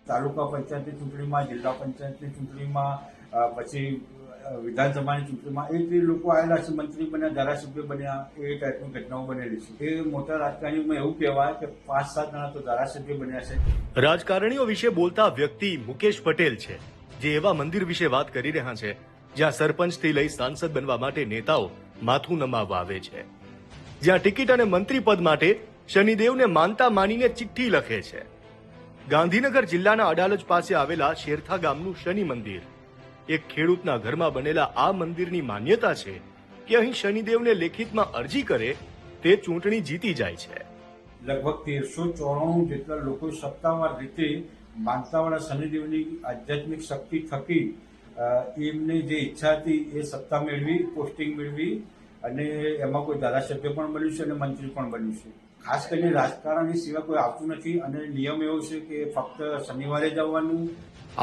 તાલુકા પંચાયતની ચૂંટણીમાં, જિલ્લા પંચાયતની ચૂંટણીમાં, પછી વિધાનસભાની ચૂંટણીમાં એ લોકો આવેલા છે, મંત્રી બન્યા, ધારાસભ્ય બન્યા, એ ટાઈપની ઘટનાઓ બનેલી છે. એ મોટા રાજકારણીમાં એવું કહેવાય કે 5-7 જણા તો ધારાસભ્ય બન્યા છે. રાજકારણીઓ વિશે બોલતા વ્યક્તિ મુકેશ પટેલ છે, જે એવા મંદિર વિશે વાત કરી રહ્યા છે જ્યાં સરપંચથી લઈ સાંસદ બનવા માટે નેતાઓ માથું નમાવવા આવે છે, જ્યાં ટિકિટ અને મંત્રી પદ માટે શનિદેવને માનતા માનીને ચિઠ્ઠી લખે છે. ગાંધીનગર જિલ્લાના અડાલજ પાસે આવેલા શેરથા ગામનું શનિ મંદિર, એક ખેડૂતના ઘરમાં બનેલા આ મંદિરની માન્યતા છે કે અહીં શનિદેવને લેખિતમાં અરજી કરે તે ચૂંટણી જીતી જાય છે. લગભગ 1394 જેટલા લોકો સત્તાવાર રીતે માનતાવાળા શનિદેવની આધ્યાત્મિક શક્તિ થકી એમને જે ઈચ્છા હતી એ સત્તા મેળવી, પોસ્ટિંગ મેળવી, અને એમાં કોઈ ધારાસભ્ય પણ બન્યું છે અને મંત્રી પણ બન્યું છે. ખાસ કરીને રાજકારણની સિવાય કોઈ આવતું નથી અને નિયમ એવો છે કે ફક્ત શનિવારે જ આવવાનું.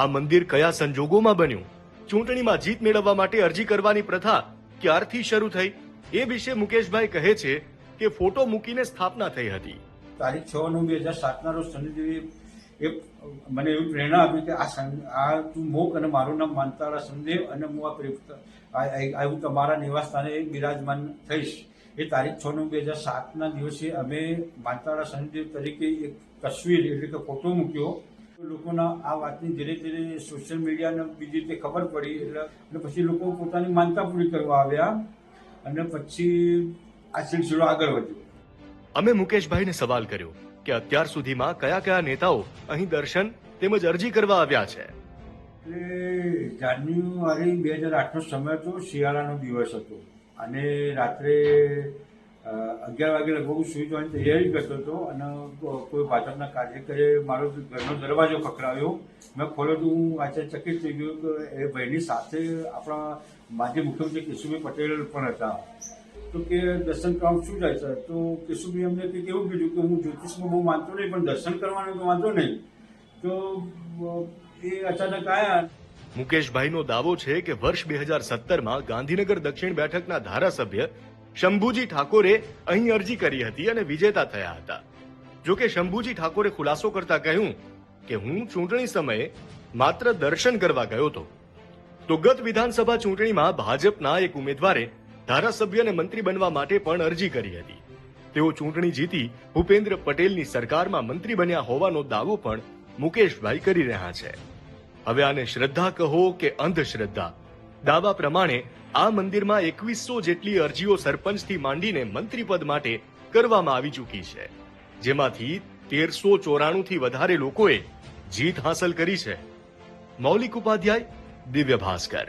આ મંદિર કયા સંજોગોમાં બન્યું, ચૂંટણીમાં જીત મેળવવા માટે અરજી કરવાની પ્રથા ક્યારથી શરૂ થઈ, એ વિશે મુકેશભાઈ કહે છે કે ફોટો મૂકીને સ્થાપના થઈ હતી. તારીખ 6/9/2007 રોજ શનિદેવે મને એવી પ્રેરણા આપી કે આ તું મૂક અને મારું નામ માનતાવાળા શનિદેવ, અને હું તમારા નિવાસ સ્થાને બિરાજમાન થઈશ. એ તારીખ 6/9/2007 દિવસે અમે માનતાવાળા શનિદેવ તરીકે એક તસવીર એટલે કે ફોટો મૂક્યો. લોકોના આ વાતની ધીરે ધીરે સોશિયલ મીડિયાને બીજી રીતે ખબર પડી એટલે પછી લોકો પોતાની માનતા પૂરી કરવા આવ્યા અને પછી આ સિલસિલો આગળ વધ્યો. અમે મુકેશભાઈને સવાલ કર્યો કે અત્યાર સુધીમાં કયા કયા નેતાઓ અહીં દર્શન તેમજ અરજી કરવા આવ્યા છે. એટલે જાન્યુઆરી 2008નો સમય હતો, શિયાળાનો દિવસ હતો અને રાત્રે 11 વાગે લગભગ સુઈ જવાની તૈયારી કરતો હતો અને કોઈ ભાજપના કાર્યકરે મારો ઘરનો દરવાજો ખખડાવ્યો. મેં ખોલ્યો તો હું આશ્ચર્યચકિત થઈ ગયો કે એ ભાઈની સાથે આપણા માજી મુખ્યમંત્રી કેશુભાઈ પટેલ પણ હતા. તો કે દર્શન કરવા શું જાય છે? તો કેશુભાઈ અમને કંઈક એવું કીધું કે હું જ્યોતિષમાં બહુ માનતો નહીં પણ દર્શન કરવાનું તો વાંધો નહીં. તો એ અચાનક આવ્યા. મુકેશભાઈનો દાવો છે કે વર્ષ 2017માં ગાંધીનગર દક્ષિણ બેઠકના ધારાસભ્ય શંભુજી ઠાકોરે અહીં અરજી કરી હતી અને વિજેતા થયા હતા. જોકે શંભુજી ઠાકોરે ખુલાસો કરતા કહ્યું કે હું ચૂંટણી સમયે માત્ર દર્શન કરવા ગયો હતો. તો ગત વિધાનસભા ચૂંટણીમાં ભાજપના એક ઉમેદવારે ધારાસભ્ય અને મંત્રી બનવા માટે પણ અરજી કરી હતી. તેઓ ચૂંટણી જીતી ભૂપેન્દ્ર પટેલની સરકારમાં મંત્રી બન્યા હોવાનો દાવો પણ મુકેશભાઈ કરી રહ્યા છે. હવે આને શ્રદ્ધા કહો કે અંધશ્રદ્ધા, દાવા પ્રમાણે આ મંદિરમાં 2100 જેટલી અરજીઓ સરપંચથી માંડીને મંત્રી પદ માટે કરવામાં આવી ચૂકી છે, જેમાંથી 1394 થી વધારે લોકોએ જીત હાંસલ કરી છે. મૌલિક ઉપાધ્યાય, દિવ્ય ભાસ્કર.